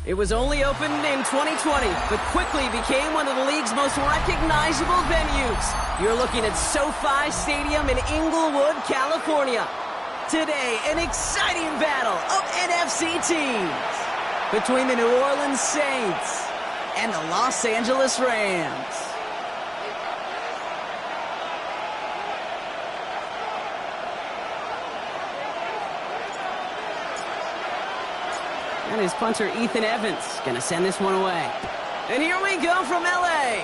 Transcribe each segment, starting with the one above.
It was only opened in 2020, but quickly became one of the league's most recognizable venues. You're looking at SoFi Stadium in Inglewood, California. Today, an exciting battle of NFC teams between the New Orleans Saints and the Los Angeles Rams. And his punter, Ethan Evans, going to send this one away. And here we go from L.A.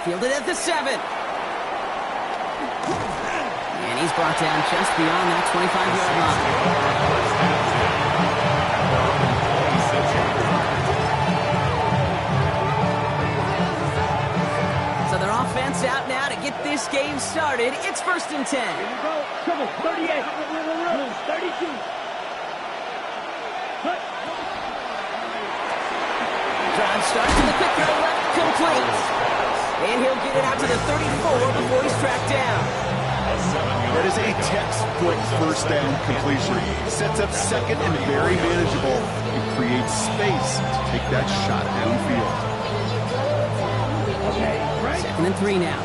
Fielded at the 7. And he's brought down just beyond that 25-yard line. So their offense out now to get this game started. It's 1st and 10. Here we go. Trouble, 38. 32. Drive starts to the quick throw left, complete. And he'll get it out to the 34 before he's tracked down. That is a textbook first down completion. Sets up second and very manageable. It creates space to take that shot downfield. Okay, right. 2nd and 3 now.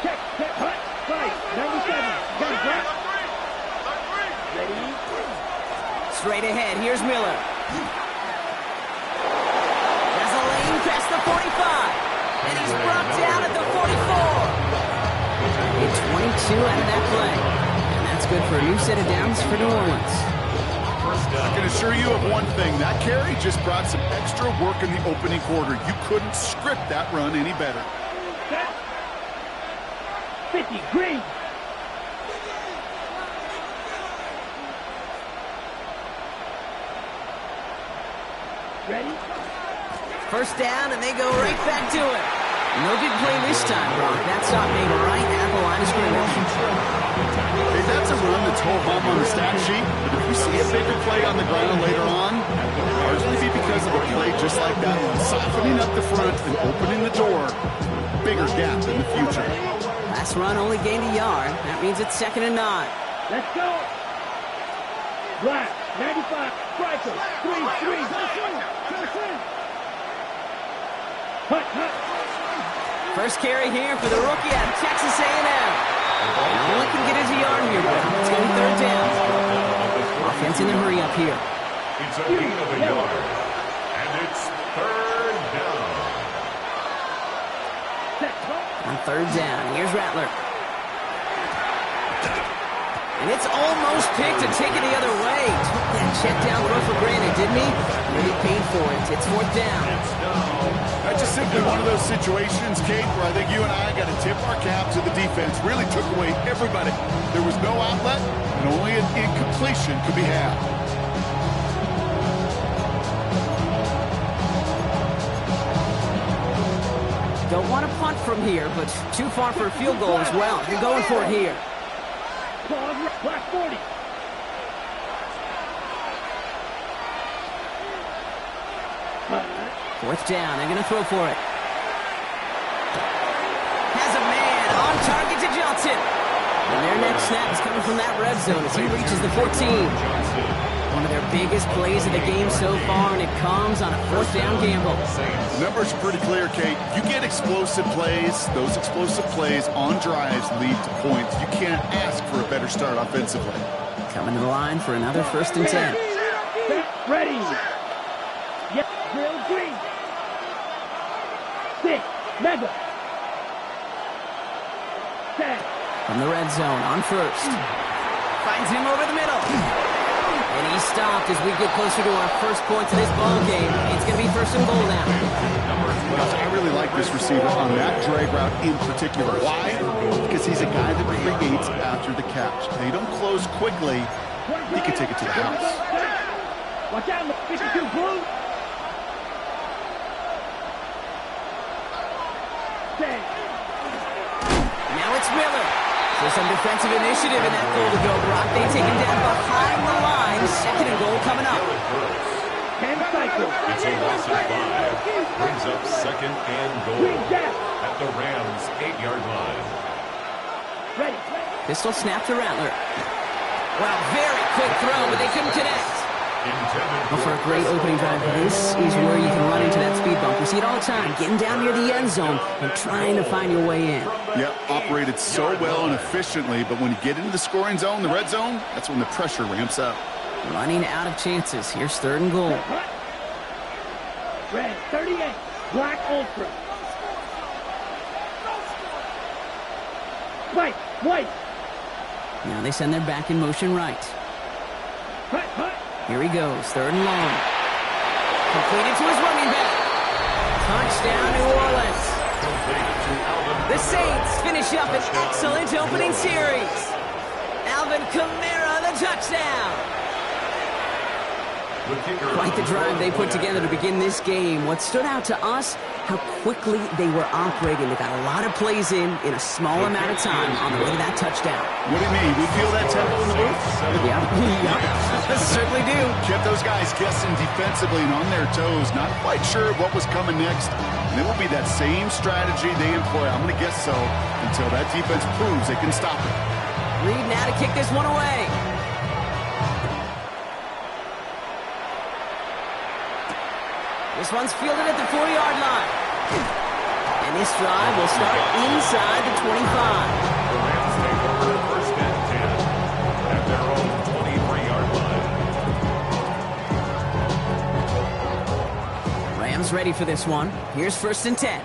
Check, hut, right. 97. Got it, right. Ready. Straight ahead, here's Miller. Past the 45, and he's brought down at the 44. A 22 out of that play, and that's good for a new set of downs for New Orleans. I can assure you of one thing, that carry just brought some extra work in the opening quarter. You couldn't script that run any better. 50, green. Ready? 1st down, and they go right back to it. No big play this time, Brock. That stop made right at the line of scrimmage. Hey, that's a run that's ho-hum on the stat sheet, but if you see a bigger play on the ground later on, it'll largely be because of a play just like that one. Softening up the front and opening the door. Bigger gap in the future. Last run only gained a yard. That means it's 2nd and 9. Let's go. Black, 95, striker, 3-3, go swing. Hut. First carry here for the rookie out of Texas A&M. Only can get his yard here, but it's going to be 3rd down. Offense in the hurry up here. It's a gain of a yard, and it's 3rd down. On 3rd down, here's Rattler. And it's almost picked and taken the other way. Took that check down throw for granted, didn't he? Really paid for it. It's 4th down. That's just simply one of those situations, Kate, where I think you and I got to tip our cap to the defense. Really took away everybody. There was no outlet, and only an incompletion could be had. Don't want to punt from here, but too far for a field goal as well. You're going for it here. Black 40. Fourth down. They're going to throw for it. Has a man on target to Johnson. And their next snap is coming from that red zone as he reaches the 14. One of their biggest plays of the game so far, and it comes on a 4th down gamble. The numbers are pretty clear, Kate. You get explosive plays. Those explosive plays on drives lead to points. You can't ask for a better start offensively. Coming to the line for another 1st and 10. Ready. Yes, drill green. 6, mega. 10. From the red zone on 1st. Finds him over the middle. And he's stopped as we get closer to our first points of this ball game. It's going to be 1st and goal now. I really like this receiver on that drag route in particular. Why? Because he's a guy that creates after the catch. They don't close quickly. He can take it to the house. Watch out, 52 blue. 10. Now it's Miller. So some defensive initiative in that goal to go, Brock. They take him down behind the line. 2nd and goal coming up. It's a loss of 5. Brings up 2nd and goal at the Rams' 8-yard line. Pistol snap to Rattler. Well, very quick throw, but they couldn't connect. Well, for a great opening drive, this is where you can run into that speed bump. You see it all the time, getting down near the end zone and trying to find your way in. Yep, operated so well and efficiently, but when you get into the scoring zone, the red zone, that's when the pressure ramps up. Running out of chances. Here's 3rd and goal. Red 38, black ultra. White. Now they send their back in motion right. Here he goes, 3rd and long. Completed to his running back. Touchdown, New Orleans. The Saints finish up an excellent opening series. Alvin Kamara, the touchdown. Quite the drive they put together to begin this game. What stood out to us, how quickly they were operating. They got a lot of plays in a small amount of time on the way to that touchdown. What do you mean? We feel that tempo in the booth? Yep. Certainly do. Kept those guys guessing defensively and on their toes, not quite sure what was coming next. And it will be that same strategy they employ, I'm going to guess so, until that defense proves they can stop it. Reed now to kick this one away. This one's fielded at the 4-yard line. And this drive will start inside the 25. The Rams take over first and 10 at their own 23-yard line. Rams ready for this one. Here's 1st and 10.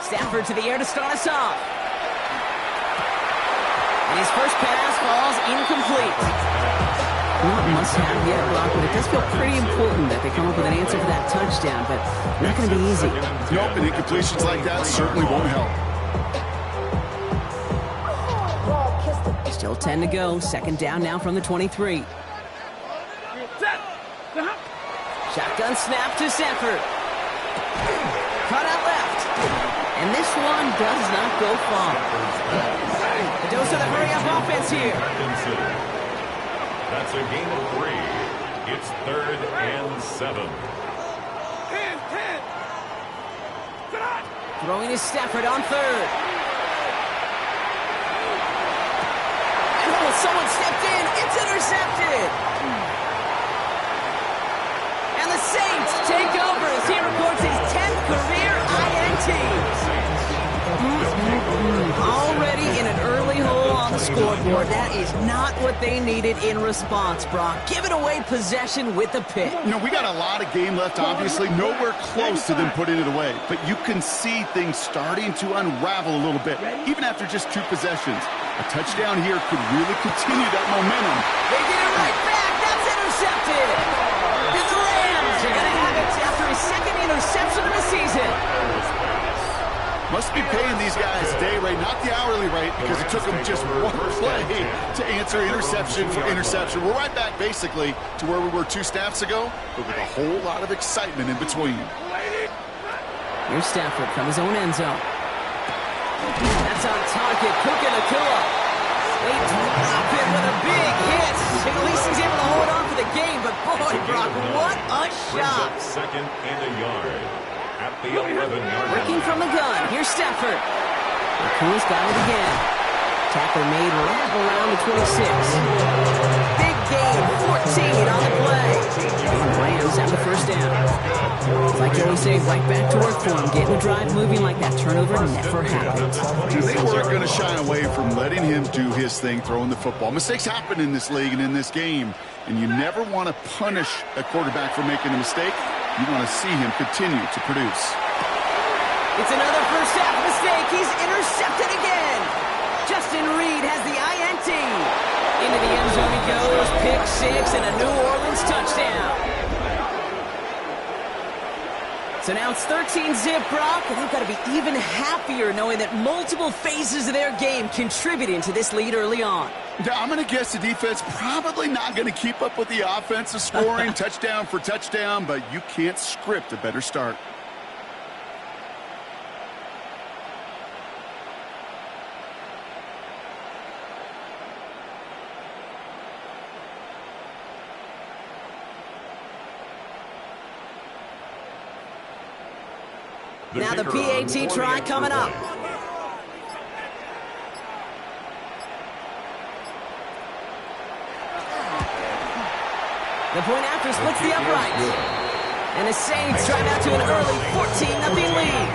Stafford to the air to start us off. And his first pass falls incomplete. Not must-have yet, Brock, but it does feel pretty important that they come up with an answer for that touchdown, but not going to be easy. Nope, and incompletions like that certainly won't help. Still 10 to go. 2nd down now from the 23. Shotgun snap to Stafford. Cut out left. And this one does not go far. A dose of the hurry-up offense here. That's a gain of 3. It's 3rd and 7. Throwing is Stafford on 3rd. And someone stepped in. It's intercepted. And the Saints take over as he records his 10th career INT. Already in an early hole on the scoreboard. That is not what they needed in response, Brock. Giving away possession with the pick. You know, we got a lot of game left, obviously. Nowhere close to them putting it away. But you can see things starting to unravel a little bit, even after just 2 possessions. A touchdown here could really continue that momentum. They get it right back. That's intercepted. And the Rams are going to have it after his 2nd interception of the season. Must be paying these guys a day rate, not the hourly rate, because it took them just 1 play to answer interception for interception. We're right back, basically, to where we were 2 snaps ago, but with a whole lot of excitement in between. Here's Stafford from his own end zone. That's on target. Puka Nacua. They drop it with a big hit. At least he's able to hold on for the game, but boy, Brock, what a shot. 2nd and a yard. At the 11-yard line. Working from the gun. Here's Stafford. Nacua's got it again. Tackle made right around the 26. Big gain, 14 on the play. And the Rams have the 1st down. Like you always say, right back to work for them. Getting the drive moving like that turnover never happened. They weren't going to shy away from letting him do his thing, throwing the football. Mistakes happen in this league and in this game, and you never want to punish a quarterback for making a mistake. You want to see him continue to produce. It's another first half mistake. He's intercepted again. Justin Reed has the INT. Into the end zone he goes. Pick 6 and a New Orleans touchdown. So now it's 13-zip, Brock, and they've got to be even happier knowing that multiple phases of their game contributing to this lead early on. I'm going to guess the defense probably not going to keep up with the offensive scoring touchdown for touchdown, but you can't script a better start. Now the PAT try coming up. The point after splits the uprights. And the Saints drive out to an early 14-0 lead.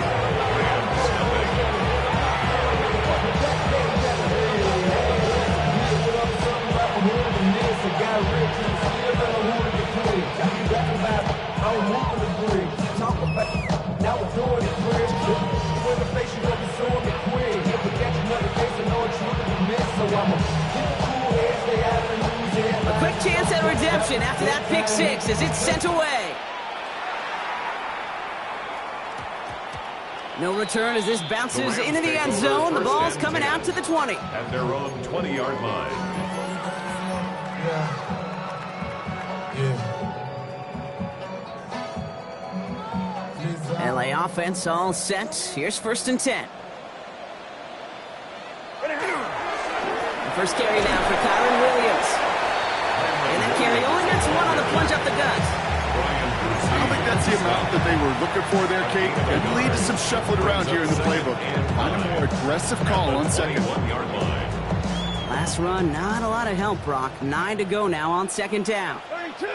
A quick chance at redemption after that pick six as it's sent away. No return as this bounces into the end zone. The ball's coming out to the 20. At their own 20-yard line. LA offense all set. Here's 1st and 10. The first carry now for Kyron Williams. And that carry only gets one on the plunge up the gut. I don't think that's the amount that they were looking for there, Kate. It lead to some shuffling around here in the playbook. Find a more aggressive call on second. Last run, not a lot of help, Brock. 9 to go now on 2nd down. 32.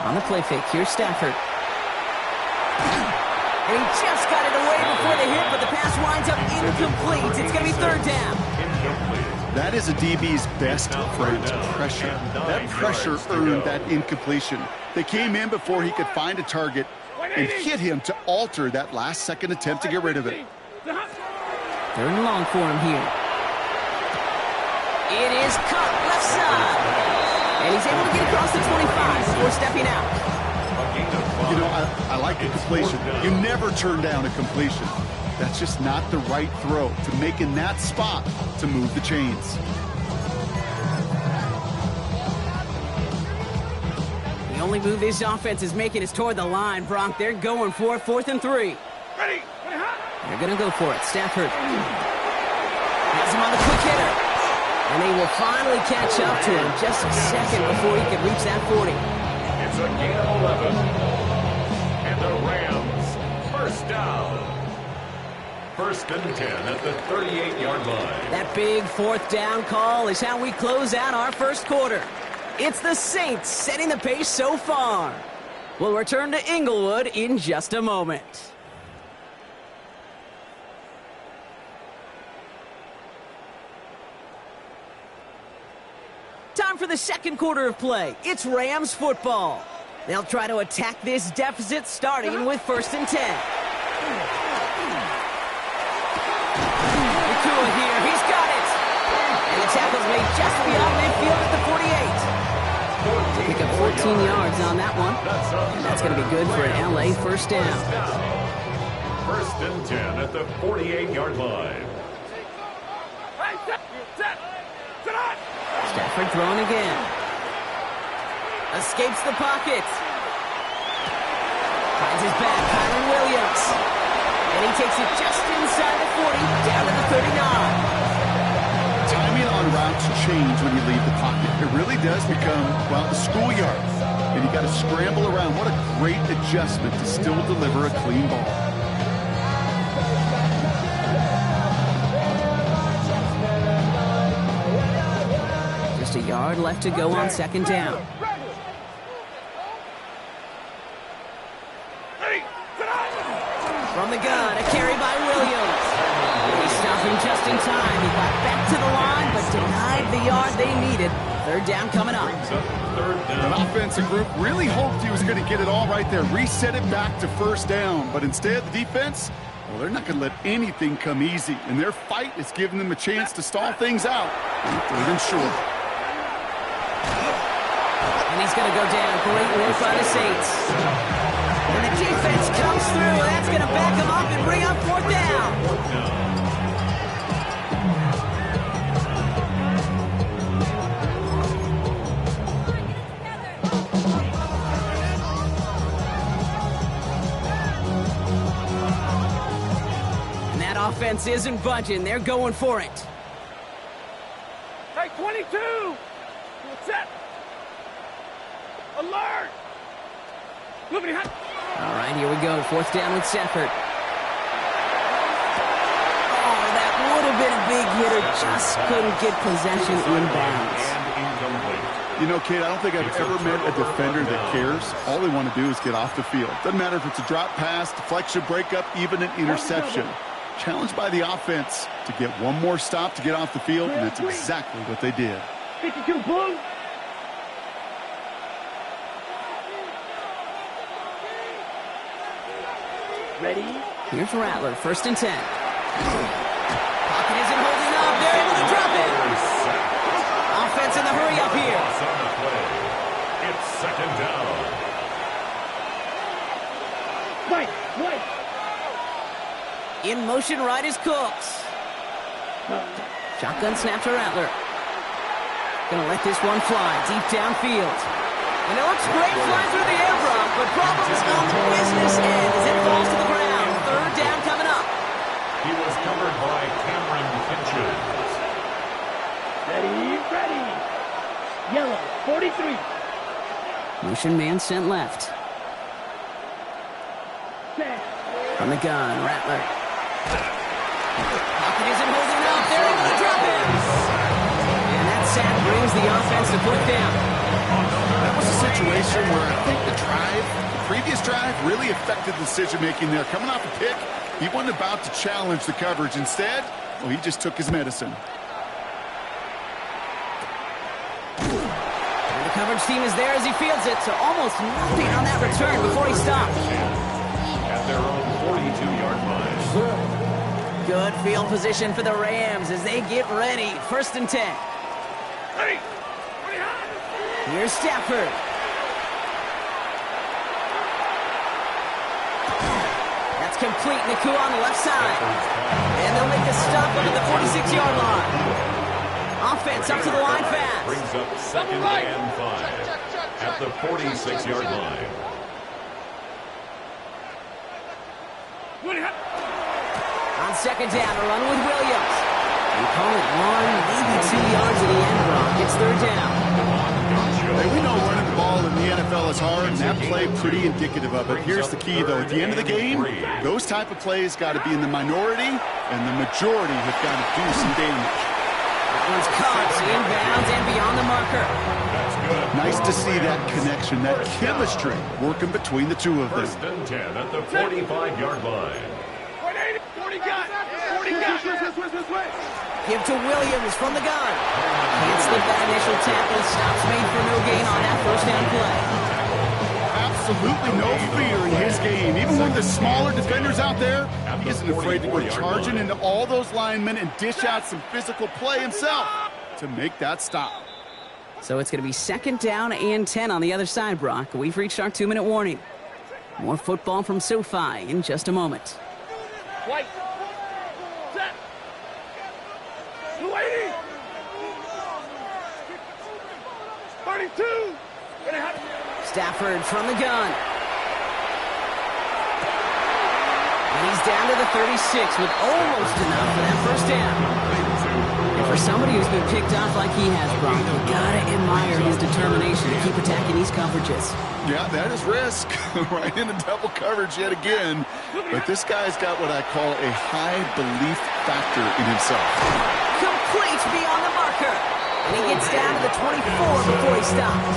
On the play fake, here's Stafford. And he just got it away before the hit, but the pass winds up incomplete. It's going to be 3rd down. That is a DB's best friend, pressure. That pressure earned that incompletion. They came in before he could find a target and hit him to alter that last-second attempt to get rid of it. 3rd and long for him here. It is cut left side. And he's able to get across the 25 before stepping out. You know, I like the completion. You never turn down a completion. That's just not the right throw to make in that spot to move the chains. The only move this offense is making is toward the line, Bronk. They're going for it, 4th and 3. Ready. They're going to go for it. Stafford has him on the quick hitter. And they will finally catch up to him just a second before he can reach that 40. It's a gain of 11. And the Rams, first down. 1st and 10 at the 38-yard line. That big 4th down call is how we close out our 1st quarter. It's the Saints setting the pace so far. We'll return to Inglewood in just a moment. Time for the 2nd quarter of play. It's Rams football. They'll try to attack this deficit starting with 1st and 10. Nakua here, he's got it. And the tackle's made just beyond midfield at the 48. To pick up 14 yards on that one. And that's going to be good for an LA 1st down. 1st and 10 at the 48-yard line. Stafford throwing again. Escapes the pocket. Finds his back, Kyron Williams. And he takes it just inside the 40, down to the 39. Timing on routes change when you leave the pocket. It really does become, well, the schoolyard. And you got to scramble around. What a great adjustment to still deliver a clean ball. Just a yard left to go on 2nd down. From the gun, a carry by Williams. He stopped him just in time. He got back to the line, but denied the yard they needed. 3rd down coming up. An offensive group really hoped he was going to get it all right there. Reset it back to 1st down. But instead, the defense, well, they're not going to let anything come easy. And their fight is giving them a chance to stall things out. 3rd and short. And he's going to go down. Great work by the Saints. And the defense comes through, and that's going to back him up and bring up 4th down. And that offense isn't budging. They're going for it. Hey, 22. Set. Alert. Moving ahead. All right, here we go. 4th down with Stafford. Oh, that would have been a big hitter. Just couldn't get possession inbounds. And incomplete. You know, Kate, I don't think I've ever met a defender that cares. All they want to do is get off the field. Doesn't matter if it's a drop pass, deflection, breakup, even an interception. Challenged by the offense to get one more stop to get off the field, and that's exactly what they did. 52 Blue. Ready? Here's Rattler, 1st and 10. Pocket isn't holding up. They're able to drop it. Offense in the hurry up here. It's 2nd down. Right. In motion right is Cooks. Shotgun snap to Rattler. Gonna let this one fly deep downfield. And it looks great flying through the air, Brock, but problems on the business end as it falls to the ground. 3rd down coming up. He was covered by Cameron Finches. Ready. Yellow, 43. Motion man sent left. Set. From the gun, Rattler. Pocket isn't holding up. They're able to drop it. And that sack brings the offense to 4th down. That was a situation where I think the previous drive really affected decision-making there. Coming off a pick, he wasn't about to challenge the coverage. Instead, well, he just took his medicine. And the coverage team is there as he fields it, so almost nothing on that return before he stops. At their own 42-yard line. Good field position for the Rams as they get ready. 1st and 10. Here's Stafford. That's complete. Nakua on the left side. And they'll make a stop under the 46-yard line. Offense up to the line fast. Brings up 2nd and 5 at the 46-yard line. On 2nd down, a run with Williams. We call it 1, maybe 2 yards at the end, Brock. It's 3rd down. Hey, we know running the ball in the NFL is hard, and that play pretty indicative of it. Here's the key, though. At the end of the game, those type of plays got to be in the minority, and the majority have got to do some damage. That one's caught, inbounds, and beyond the marker. Nice to see that connection, that chemistry working between the two of them. 1st and 10 at the 45-yard line. 40 got. Give to Williams from the gun. Can't slip that initial tackle. Stops made for no gain on that 1st down play. Absolutely no fear in his game. Even with the smaller defenders out there, he isn't afraid to go charging into all those linemen and dish out some physical play himself to make that stop. So it's going to be 2nd down and 10 on the other side, Brock. We've reached our 2-minute warning. More football from SoFi in just a moment. White. Set. 280. 32. Stafford from the gun. And he's down to the 36 with almost enough for that 1st down. And for somebody who's been picked off like he has, Brock, you gotta admire his determination to keep attacking these coverages. Yeah, that is risk. Right into double coverage yet again. But this guy's got what I call a high belief factor in himself. Complete beyond the marker. And he gets down to the 24 before he stops.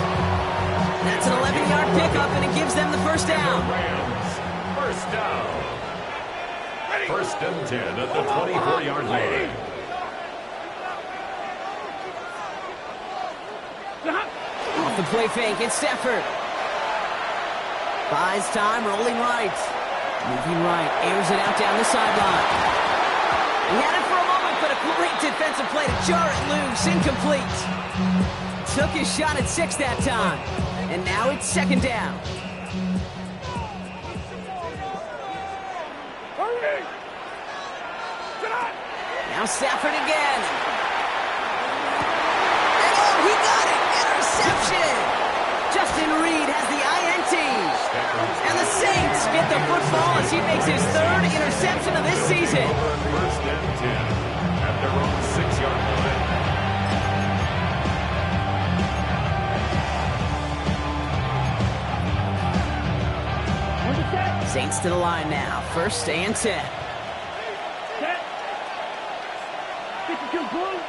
That's an 11-yard pickup, and it gives them the 1st down. Rams, 1st down. 1st and 10 at the 24-yard line. Off the play fake, it's Stafford. Buys time, rolling right. Moving right, airs it out down the sideline. He had it for a moment, but a great defensive play to jar it loose, incomplete. Took his shot at 6 that time. And now it's 2nd down. Now Stafford again. And oh, he got it! Interception! Justin Reed has the INT. And the Saints get the football as he makes his 3rd interception of this season. 1st and 10 at their own 6-yard line. Saints to the line now. 1st and 10. Set. 52 Blue.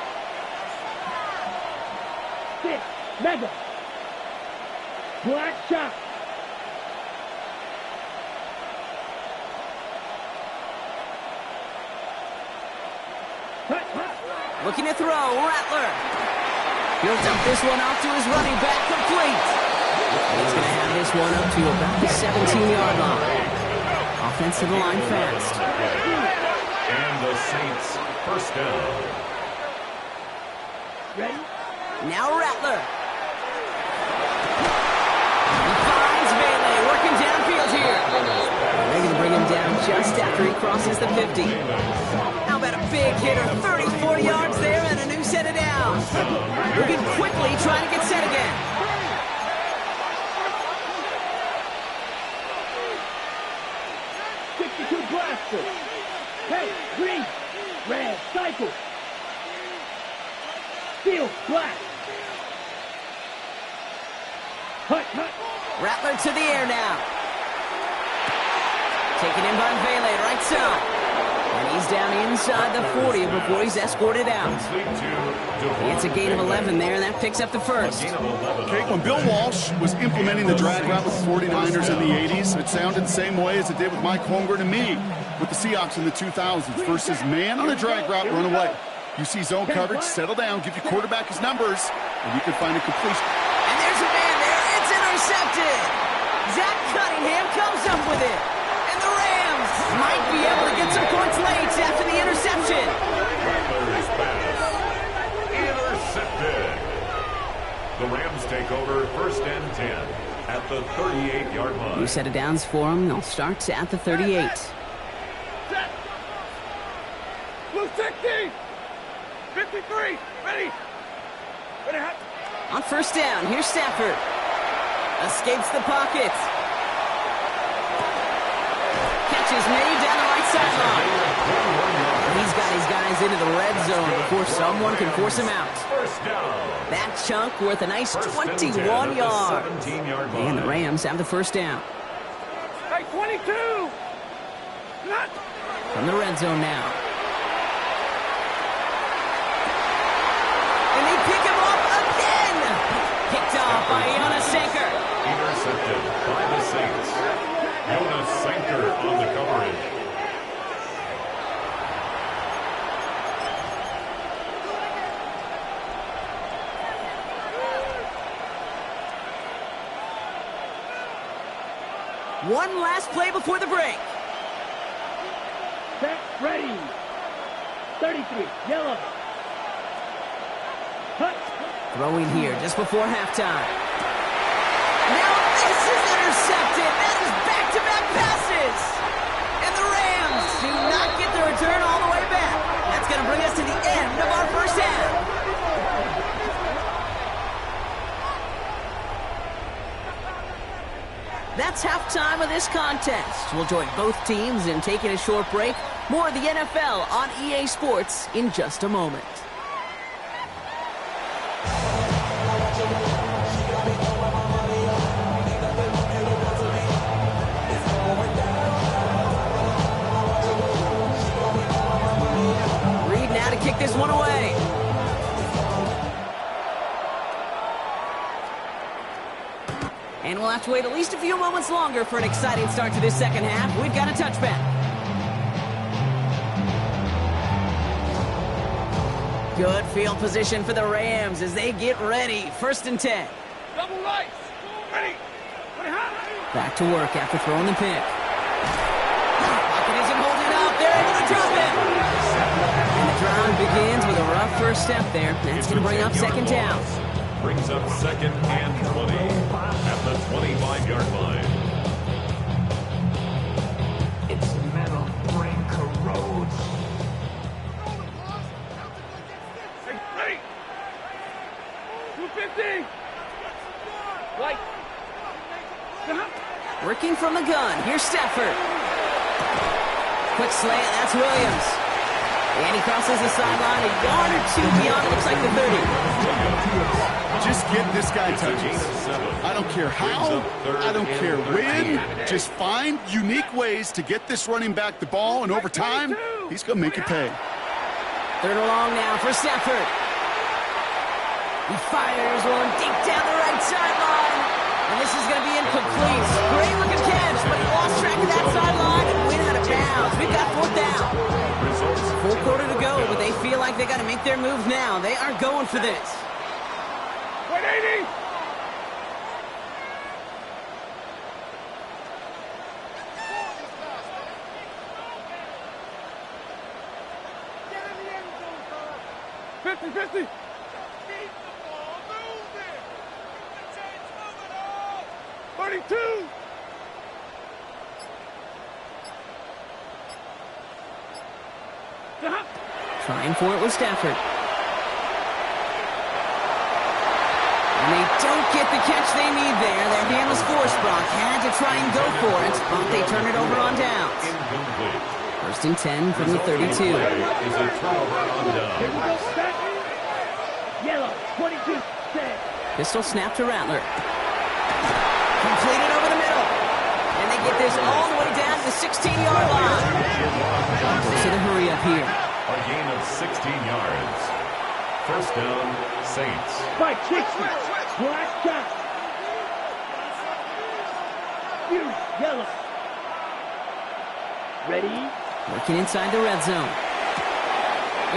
6. Mega. Black shot. Hut, hut. Looking to throw, Rattler. He'll dump this one off to his running back, complete. He's going to have this one up to about the 17-yard line. Offense to the line fast. And the Saints first down. Ready? Now Rattler. He finds Bailey working downfield here. They're going to bring him down just after he crosses the 50. How about a big hitter, 34 yards there and a new set of downs. Moving quickly, trying to get set again. Blaster. Hey, green, red, cycle. Steel, black. Hut, hut. Rattler to the air now. Taken in by Vele, right side. And he's down inside the 40 before he's escorted out. It's a gain of 11 there, and that picks up the first. Okay, when Bill Walsh was implementing the drag route with the 49ers in the 80s, it sounded the same way as it did with Mike Holmgren and me with the Seahawks in the 2000s versus man on a drag route, run away. You see zone coverage, settle down, give your quarterback his numbers, and you can find a completion. And there's a man there. It's intercepted. Zach Cunningham comes up with it. And the Rams might be able to get some points late after the interception. Rattler's pass. Intercepted. The Rams take over first and 10 at the 38-yard line. New set of downs for them. They'll start at the 38. Blue 60. 53. Ready. On first down, here's Stafford. Escapes the pocket. Catch is made down the right sideline. He's got his guys into the red zone before someone can force him out. First down. That chunk worth a nice 21 yards. And the Rams have the first down. Hey, 22. Not. From the red zone now. And they pick him up again. Picked off by Jonas Sanker. Intercepted by the Saints. Jonas Sanker on the coverage. One last play before the break. Set, ready. 33, yellow. Hut. Throwing here just before halftime. Now this is intercepted. That is back-to-back passes. And the Rams do not get the return all the way back. That's going to bring us to the end of our first half. That's halftime of this contest. We'll join both teams in taking a short break. More of the NFL on EA Sports in just a moment. Reed now to kick this one away. And we'll have to wait at least a few moments longer for an exciting start to this second half. We've got a touchback. Good field position for the Rams as they get ready. First and 10. Double lights. Ready. Back to work after throwing the pick. Pocket isn't holding up. They're able to drop it. And the drive begins with a rough first step there. That's going to bring up second down. Brings up second and 20 at the 25-yard line. Its metal brain corrodes. Ready. 250. Light. Working from the gun. Here's Stafford. Quick slant. That's Williams. And he crosses the sideline a yard or two beyond, it looks like the 30. Just get this guy touches. I don't care how, I don't care when. Just find unique ways to get this running back the ball, and over time, he's going to make you pay. Third and long now for Stafford. He fires one deep down the right sideline. And this is going to be incomplete. Great looking catch, but he lost track of that sideline and went out of bounds. We've got 4th down. Full quarter to go, but they feel like they got to make their move now. They are going for this. 180. Get in the end zone, fella. 50-50. Keep the ball moving. The chains moving on. 32. Trying for it with Stafford. And they don't get the catch they need there. Their hand was forced. Brock had to try and go for it, but they turn it over on downs. Incomplete. 1st and 10 from the 32. Is a turnover on down. Here we go, set. Yellow, 22, set. Pistol snap to Rattler. Completed over the middle. And they get this all the way down to the 16-yard line. So the hurry up here. A gain of 16 yards. 1st down, Saints. Spike 60. Black shot. Fury, yellow. Ready? Working inside the red zone.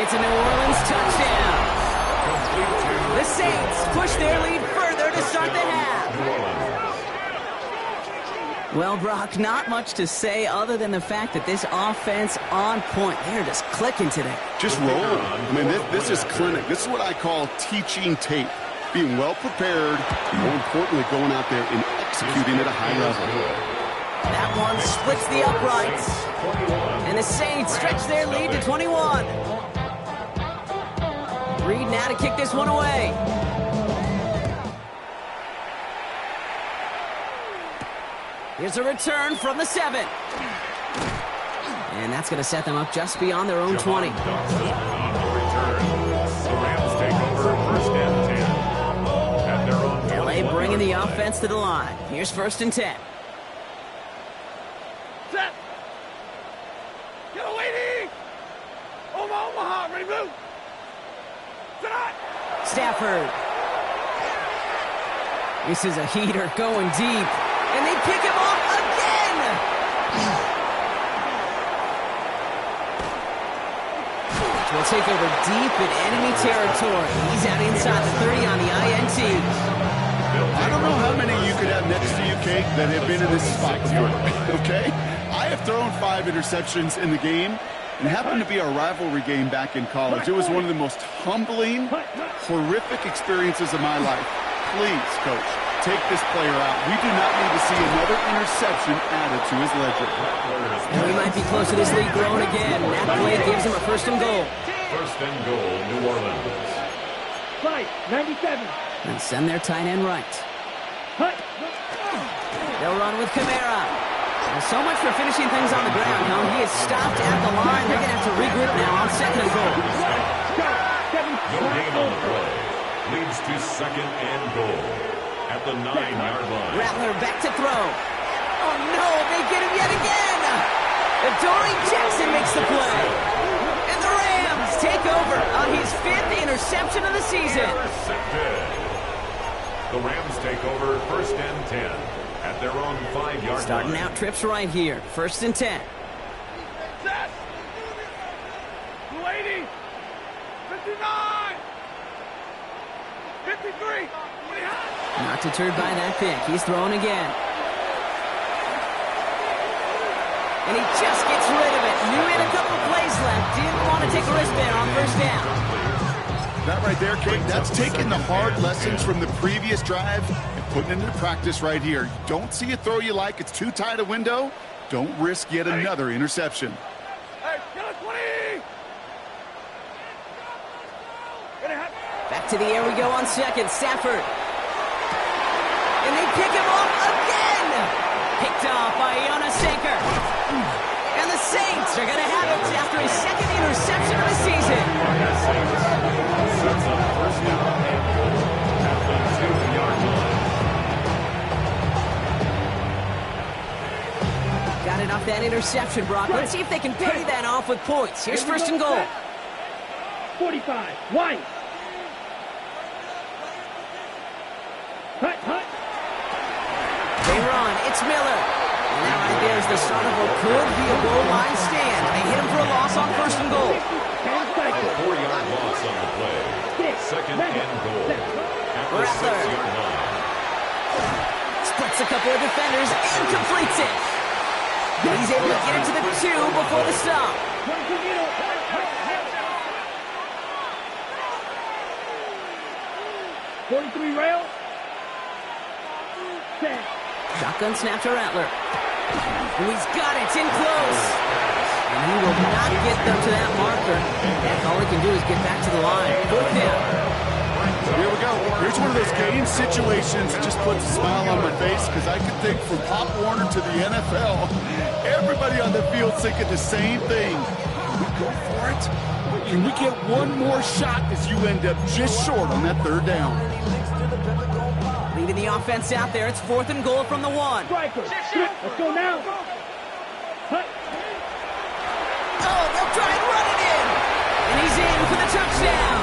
It's a New Orleans touchdown. The Saints push their lead further to start the half. New Orleans. Well, Brock, not much to say other than the fact that this offense on point. They're just clicking today. Just rolling. I mean, this is clinic. This is what I call teaching tape. Being well prepared, and more importantly, going out there and executing at a high level. That one splits the uprights. And the Saints stretch their lead to 21. Reed now to kick this one away. Here's a return from the 7. And that's going to set them up just beyond their own 20. On the return. The Rams take over 1st and 10. At their own LA bringing the offense to the line. Here's 1st and 10. Set. Get away, Omaha, ready, move. Set. Stafford. This is a heater going deep. And they pick him off again! Will take over deep in enemy territory. He's out inside the 30 on the INT. I don't know how many you could have next to you, Kate, that have been in this spot before, okay? I have thrown 5 interceptions in the game, and it happened to be a rivalry game back in college. It was one of the most humbling, horrific experiences of my life. Please, Coach, take this player out. We do not need to see another interception added to his ledger. And we might be close to this lead growing again. That play gives him a 1st and goal. 1st and goal, New Orleans. Fight, 97. And send their tight end right. Hut. They'll run with Kamara. Well, so much for finishing things on the ground, huh? He is stopped at the line. They're going to have to regroup now on 2nd and goal. No gain on the play. Leads to 2nd and goal. At the 9-yard line. Rattler back to throw. Oh, no, they get him yet again. Adoree Jackson makes the play. And the Rams take over on his 5th interception of the season. Intercepted. The Rams take over 1st and 10 at their own 5-yard line. Starting out trips right here. 1st and 10. Set. 280. 59. 53. Not deterred by that pick. He's throwing again. And he just gets rid of it. Knew he had a couple plays left. Didn't want to take a risk there on 1st down. That right there, Kate, that's taking the hard lessons from the previous drive and putting it into practice right here. You don't see a throw you like, it's too tight a window, don't risk yet another interception. Hey, get a 20. Back to the air we go on 2nd. Stafford. And they pick him off again. Picked off by Jonas Saker. And the Saints are going to have it after his 2nd interception of the season. Sets up 1st down and goal at the 2-yard line. Got it off that interception, Brock. Let's see if they can pay that off with points. Here's 1st and goal. 45. White. They run. It's Miller. And that right there is the start of what could be a goal line stand. They hit him for a loss on 1st and goal. A 4-yard loss on the play. 2nd and goal. At the 6-yard line. Splits a couple of defenders and completes it. He's able to get it to the 2 before the stop. 43 rail. Shotgun snap to Rattler. Oh, he's got it. It's in close. And he will not get them to that marker. And all he can do is get back to the line. 4th down. Here we go. Here's one of those game situations that just puts a smile on my face because I can think from Pop Warner to the NFL, everybody on the field thinking the same thing. Can we go for it? Can we get one more shot as you end up just short on that 3rd down? Leading the offense out there. It's 4th and goal from the 1. Striker. Let's go now. Oh, they'll try and run it in. And he's in for the touchdown.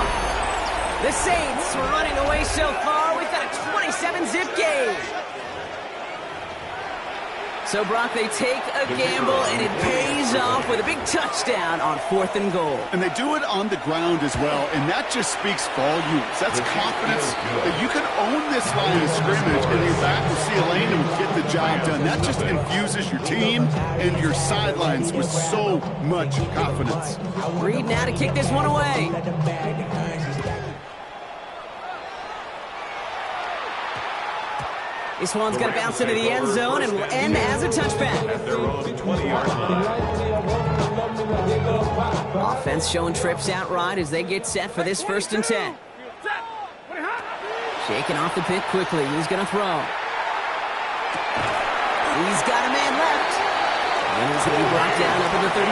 The Saints were running away so far. We've got a 27-zip game. So, Brock, they take a gamble, and it pays off with a big touchdown on 4th and goal. And they do it on the ground as well, and that just speaks volumes. That's confidence that you can own this line of scrimmage, and your back will see a lane and get the job done. That just infuses your team and your sidelines with so much confidence. Reed now to kick this one away. This one's going to bounce into the end zone and will end as a touchback. At their own 20-yard line. Offense showing trips out right as they get set for this 1st and 10. Shaking off the pick quickly. He's going to throw. He's got a man left. And he's going to be brought down up at the 31.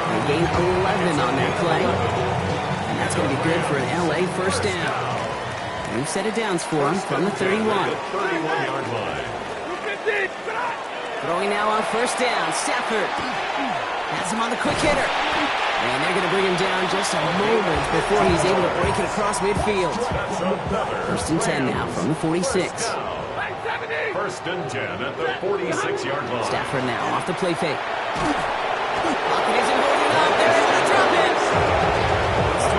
They gain 11 on that play. And that's going to be good for an LA 1st down. New set of downs for him from the 31. 31-yard line. Throwing now on 1st down. Stafford has him on the quick hitter. And they're going to bring him down just a moment before he's able to break it across midfield. 1st and 10 now from the 46. 1st and 10 at the 46-yard line. Stafford now off the play fake. Pocket isn't holding up. They're able to drop it.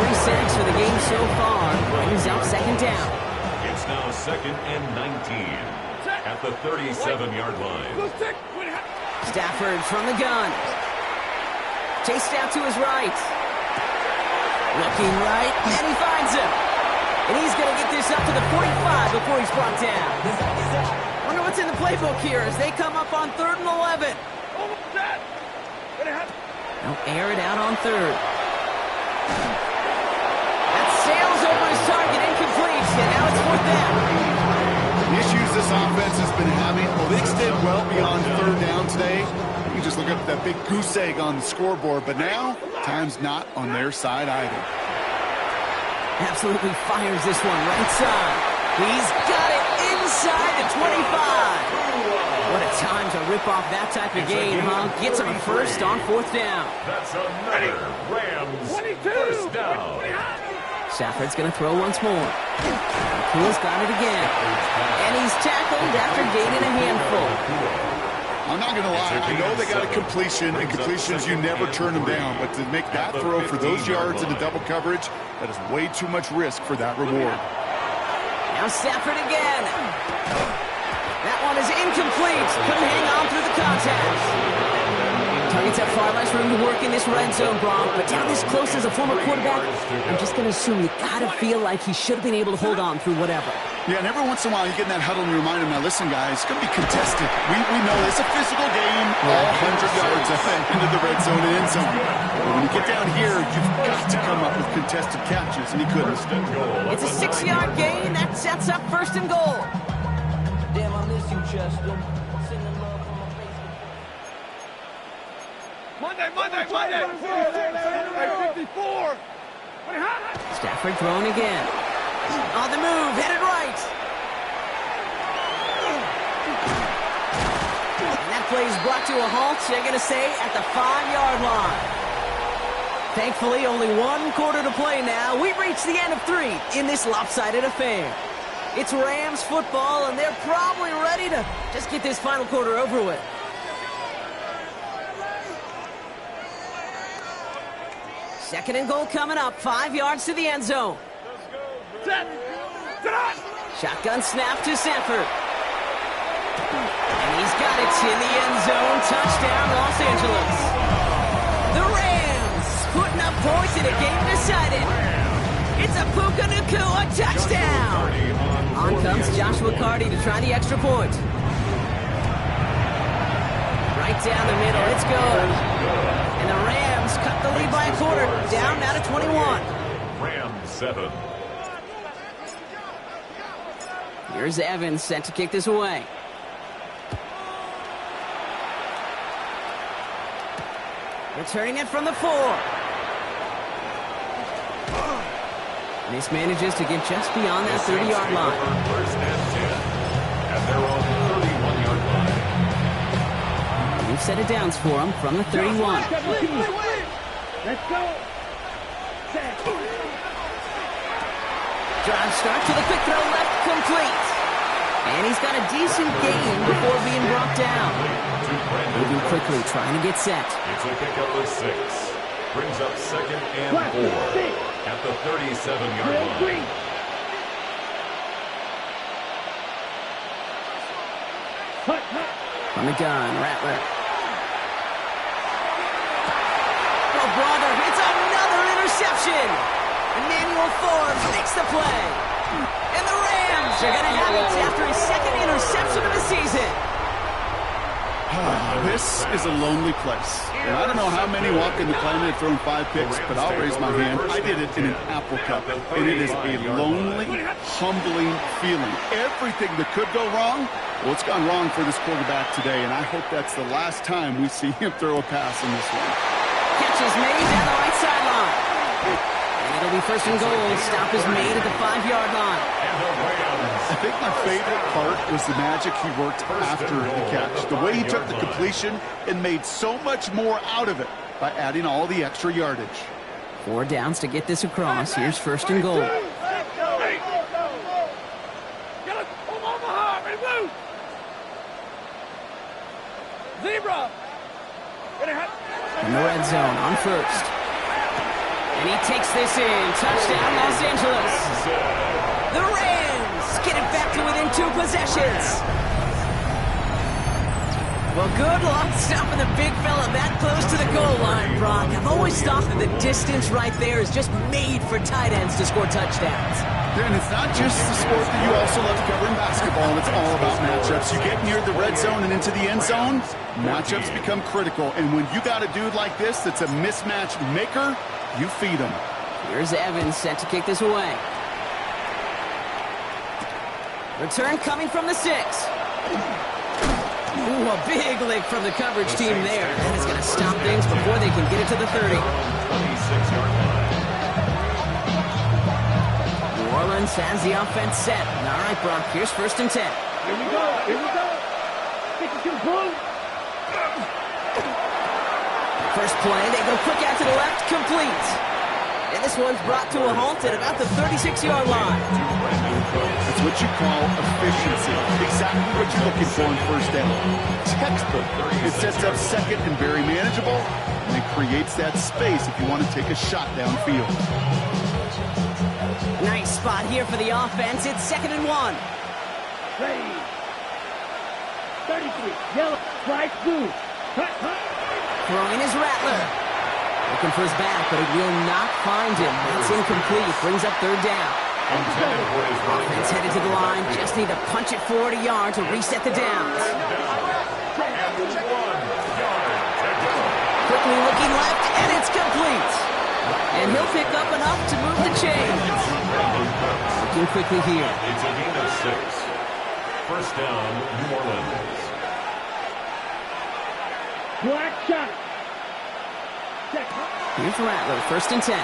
3 sacks for the game so far. Brings up 2nd down. It's now 2nd and 19 at the 37-yard line. Stafford from the gun. Chased out to his right. Looking right, and he finds him. And he's going to get this up to the 45 before he's brought down. Wonder what's in the playbook here as they come up on 3rd and 11. They'll air it out on 3rd. Sails over his target, incomplete, and now it's 4th down. The issues this offense has been having, well, they extend well beyond 3rd down today. You can just look up that big goose egg on the scoreboard, but now, time's not on their side either. Absolutely fires this one right side. He's got it inside the 25. What a time to rip off that type of game, huh? Gets him a 1st on 4th down. That's another Rams 1st down. Stafford's going to throw once more. Cool's got it again. And he's tackled after gaining a handful. I'm not going to lie. I know they got a completion, and completions, you never turn them down. But to make that throw for those yards in the double coverage, that is way too much risk for that reward. Now Stafford again. That one is incomplete. Couldn't hang on through the contact. Targets have far less room to work in this red zone, Bronk, but down this close as a former quarterback, I'm just going to assume you got to feel like he should have been able to hold on through whatever. Yeah, and every once in a while you get in that huddle and you remind him, now listen, guys, it's going to be contested. We know it's a physical game, all 100 yards into the red zone and end zone. But when you get down here, you've got to come up with contested catches, and he couldn't. It's a 6-yard gain. That sets up 1st and goal. Damn, I miss you, Chester. Monday. 54. Stafford throwing again. On the move, headed right. And that play is brought to a halt, they're going to say, at the 5-yard line. Thankfully, only 1 quarter to play now. We've reached the end of 3 in this lopsided affair. It's Rams football, and they're probably ready to just get this final quarter over with. Second and goal coming up, 5 yards to the end zone. Shotgun snap to Sanford. And he's got it in the end zone. Touchdown, Los Angeles. The Rams putting up points in a game decided. It's a Puka Nacua touchdown. On comes Joshua Carty to try the extra point. Right down the middle, it's good. And the Rams cut the lead by a quarter, down now to 21. Rams 7. Here's Evans set to kick this away. Returning it from the 4. Mismanages to get just beyond that 30-yard line. First and 10. And they're on the 31-yard line. We've set it downs for him from the 31. Let's go. Drive start to the quick throw left, complete. And he's got a decent gain before being brought down. Moving quickly, trying to get set. It's a pickup of 6. Brings up second and 4 at the 37-yard line. From the gun, Rattler. Oh, brother, it's another interception. Emmanuel Forbes makes the play. And the Rams are going to have it after his second interception of the season. This is a lonely place. And I don't know how many walk in the planet have thrown 5 picks, but I'll raise my hand. I did it in an Apple Cup, and it is a lonely, humbling feeling. Everything that could go wrong, well, it's gone wrong for this quarterback today, and I hope that's the last time we see him throw a pass in this one. Catch is made down the right sideline. And it'll be first and goal. Stop is made at the 5-yard line. I think my favorite part was the magic he worked after the catch. The way he took the completion and made so much more out of it by adding all the extra yardage. 4 downs to get this across. Here's first and goal. Zebra. In the red zone on first. And he takes this in. Touchdown, Los Angeles. The Rams get it back to within 2 possessions. Well, good luck stopping the big fella that close to the goal line, Brock. I've always thought that the distance right there is just made for tight ends to score touchdowns. And it's not just the sport that you also love to cover in basketball. It's all about matchups. You get near the red zone and into the end zone, matchups become critical. And when you got a dude like this that's a mismatch maker, you feed him. Here's Evans set to kick this away. Return coming from the 6. Ooh, a big lick from the coverage team there. That is going to stop things before they can get it to the 30. 26-yard line. New Orleans has the offense set. All right, Brock, here's first and 10. Here we go. Here we go. Take it to the boot. First play, they go quick out to the left, complete. And this one's brought to a halt at about the 36-yard line. That's what you call efficiency. Exactly what you're looking for in first down. Textbook. It sets up second and very manageable, and it creates that space if you want to take a shot downfield. Nice spot here for the offense. It's second and 1. Ready. 33. Yellow. Flag blue. Hut, hut. Throwing is Rattler. Looking for his back, but it will not find him. It's incomplete. Brings up third down. Offense headed to the line. Just need to punch it forward a yard to reset the downs. Quickly looking left, and it's complete. And he'll pick up enough to move the chains. Looking quickly here. It's a gain of 6. First down, New Orleans. Black shot. Here's Rattler, first and 10.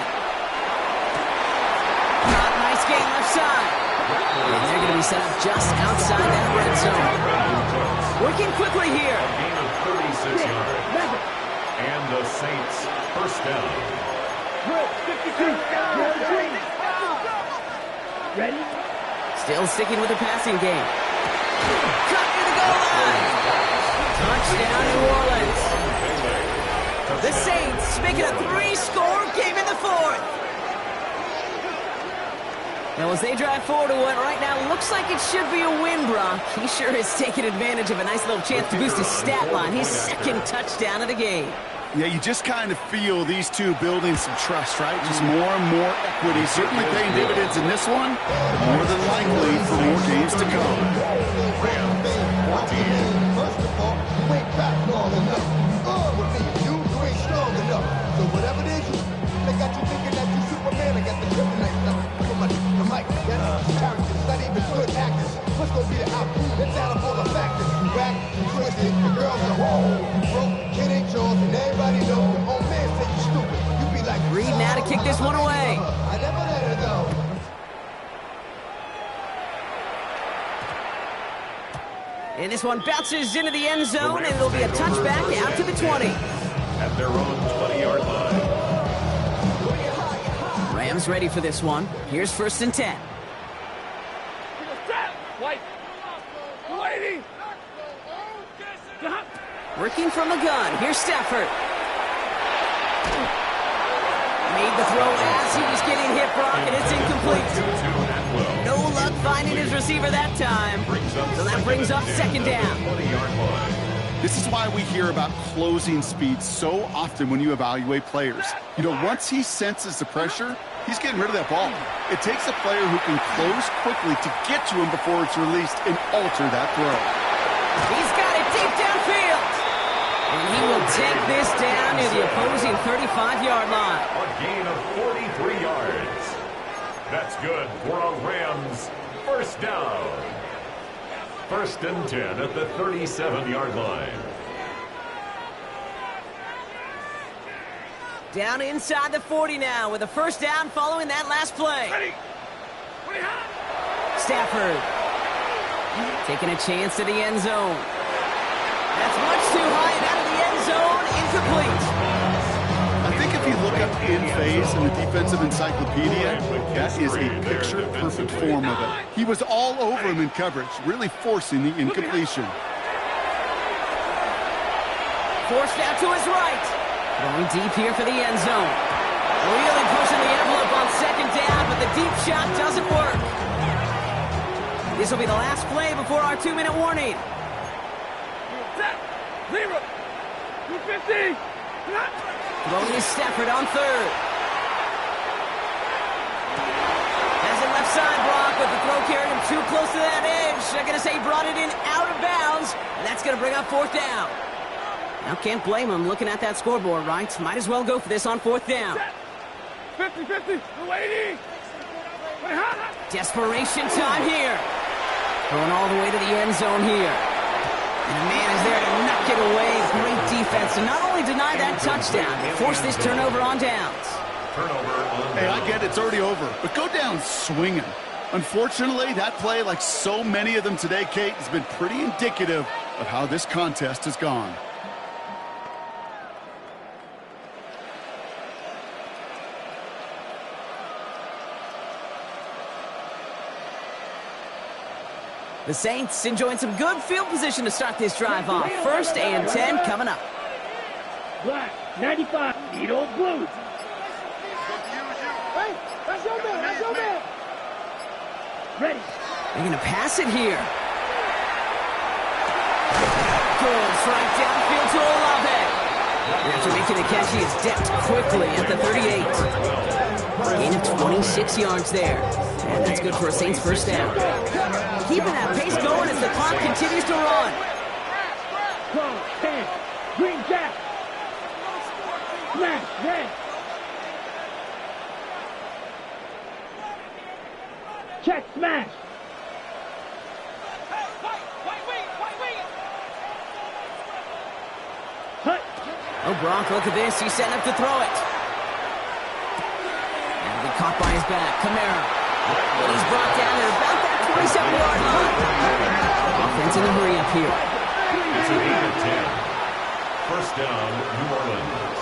Nice gain left side. And they're going to be set up just outside that red zone. Working quickly here. A gain of 36 yards. And the Saints, first down. 52. Ready? Still sticking with the passing game. Cut near the goal line. Touchdown, New Orleans. The Saints making a 3-score game in the fourth. Now, as they drive forward to what right now looks like it should be a win, Brock, he sure is taking advantage of a nice little chance to boost his stat line. His second touchdown of the game. Yeah, you just kind of feel these two building some trust, right? Just more and more equity. Certainly paying dividends in this one, but more than likely for more games to come. First of all, you ain't back long enough. With me, you ain't strong enough. So whatever it is, they got you thinking that you Superman. I got the kryptonite stuff. The mic, that's characters, not even good actors. What's gonna be the outcome? It's out of all the factors. Back, twisted, the girls are whole. Broke, kid ain't yours, and everybody knows. Your old man said you stupid. You be like, Reed now to kick this one away. I never let her go. And this one bounces into the end zone, and it'll be a touchback out to the 20. At their own 20-yard line. Rams ready for this one. Here's 1st and 10. White. Lady. Working from the gun. Here's Stafford. Made the throw as he was getting hit, Brock, and it's incomplete. No luck finding his receiver that time. So that brings up 2nd down. 20-yard line. This is why we hear about closing speed so often when you evaluate players. You know, once he senses the pressure, he's getting rid of that ball. It takes a player who can close quickly to get to him before it's released and alter that throw. He's got it deep downfield. And he will take this down near the opposing 35-yard line. A gain of 43 yards. That's good for a Rams 1st down. 1st and 10 at the 37-yard line. Down inside the 40 now with a 1st down following that last play. Stafford taking a chance to the end zone. That's much too high and out of the end zone. Incomplete. I think if you look up in phase in the defensive encyclopedia, that is a picture-perfect form of it. He was all over him in coverage, really forcing the incompletion. Forced out to his right. Going deep here for the end zone. Really pushing the envelope on 2nd down, but the deep shot doesn't work. This will be the last play before our 2-minute warning. Zero. 250. Throwing is Stafford on 3rd. Has it left side, Brock, but the throw carried him too close to that edge. They're going to say he brought it in out of bounds, and that's going to bring up 4th down. Now can't blame him looking at that scoreboard, right? Might as well go for this on 4th down. 50-50. Lady. Desperation time here. Going all the way to the end zone here. And a man is there to knock it away. Great defense to not only deny that touchdown, but force this turnover on downs. Hey, I get it, it's already over, but go down swinging. Unfortunately, that play, like so many of them today, Kate, has been pretty indicative of how this contest has gone. The Saints enjoying some good field position to start this drive off. 1st and 10 coming up. Black, 95, need old blue. Hey, that's your man. That's your man. Ready. They're going to pass it here. Goes right downfield to Olave. After making the catch, he is decked quickly at the 38. Gain of 26 yards there. And that's good for a Saints 1st down. Keeping that pace going as the clock continues to run. Close, 10, green jack. Smash, red. Check, smash. Hut. Oh, Brock, look at this. He's setting up to throw it. And be caught by his back. Kamara. And he's brought down at about that 27-yard line. Offense in a hurry up here. It's a gain of 10. 1st down, New Orleans.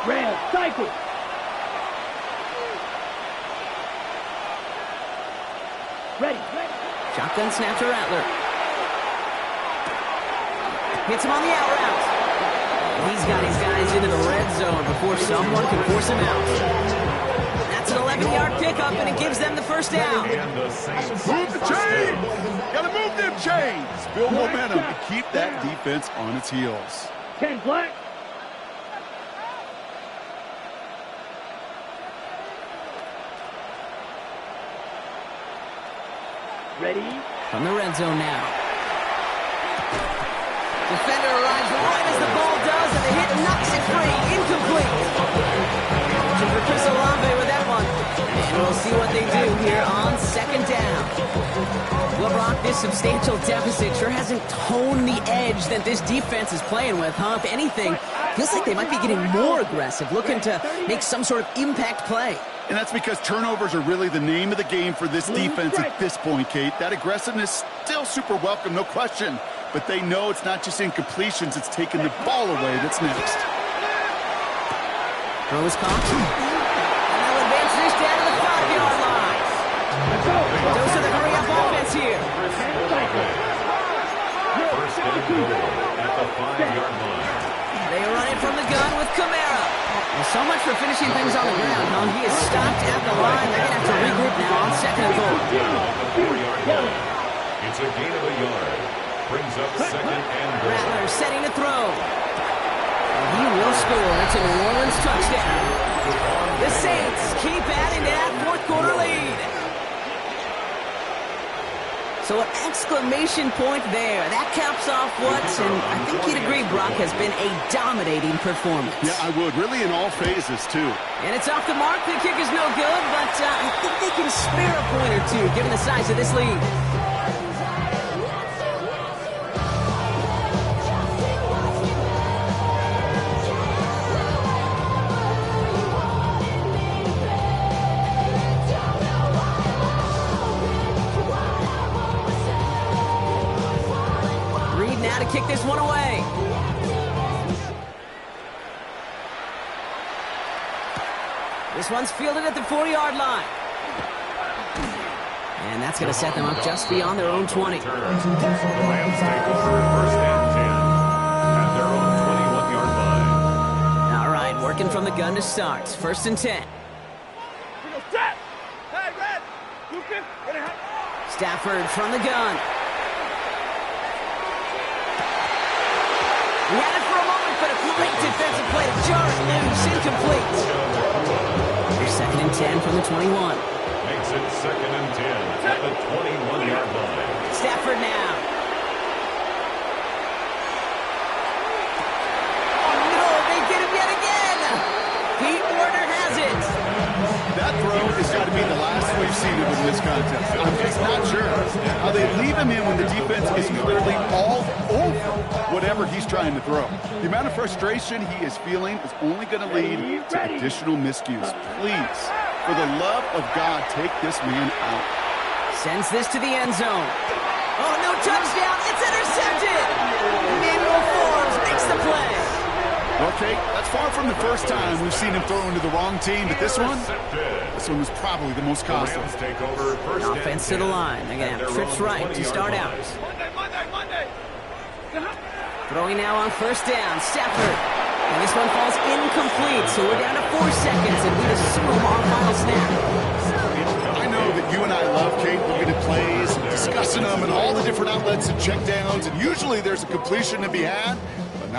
Red, cycle. Ready. Shotgun snap to Rattler. Hits him on the out route. He's got his guys into the red zone before someone can force him out. That's an 11-yard pickup, and it gives them the first down. Move the chains! Gotta move them chains! Build momentum and keep that defense on its heels. 10 black. Ready? From the red zone now. Defender arrives right as the ball does, and the hit knocks it free. Incomplete. Looking for Chris Olave with that one. And we'll see what they do here on second down. Well, Brock, this substantial deficit sure hasn't toned the edge that this defense is playing with, huh? If anything, feels like they might be getting more aggressive, looking to make some sort of impact play. And that's because turnovers are really the name of the game for this defense at this point, Kate. That aggressiveness still super welcome, no question. But they know it's not just incompletions, it's taking the ball away that's next. Throw is caught. And they'll advance this down to the 5-yard line. Those are the hurry-up offense here. First and goal at the 5-yard line. They run it from the gun with Kamara. Well, so much for finishing things on the ground, huh? He is stopped at the line. They're going to have to regroup now on second and goal. Down on the 4-yard line. It's a gain of a yard. Brings up second and goal. Rattler setting to throw. And he will score. It's a New Orleans touchdown. The Saints keep adding to that fourth quarter lead. So an exclamation point there. That caps off what, and I think you'd agree, Brock, has been a dominating performance. Yeah, I would. Really in all phases, too. And it's off the mark. The kick is no good, but I think they can spare a point or two, given the size of this lead. To kick this one away. This one's fielded at the 4-yard line. And that's going to set them up just beyond their own 20. The Rams take over first and 10 at their own 21-yard line. All right, working from the gun to start. First and 10. Hey, Red! Lucas, Stafford from the gun. He had it for a moment, but a great defensive play to jar it loose. Incomplete. Here's second and 10 from the 21. Makes it second and 10 at the 21-yard line. Stafford now. Oh, no, they get him yet again. Pete Werner has it. That throw has got to be the last we've seen of him in this contest. I'm just not sure how they leave him in when the defense is clearly all over whatever he's trying to throw. The amount of frustration he is feeling is only going to lead to additional miscues. Please, for the love of God, take this man out. Sends this to the end zone. Oh, no touchdown. It's intercepted. Emmanuel Forbes makes the play. Okay, that's far from the first time we've seen him throw into the wrong team, but this one was probably the most costly. Take over first Offense to the line. They're going to have trips right to start out. Monday. Throwing now on first down. Stafford. And this one falls incomplete, so we're down to 4 seconds, and we assume our final snap. I know that you and I love, Kate, looking at plays and discussing them and all the different outlets and checkdowns, and usually there's a completion to be had.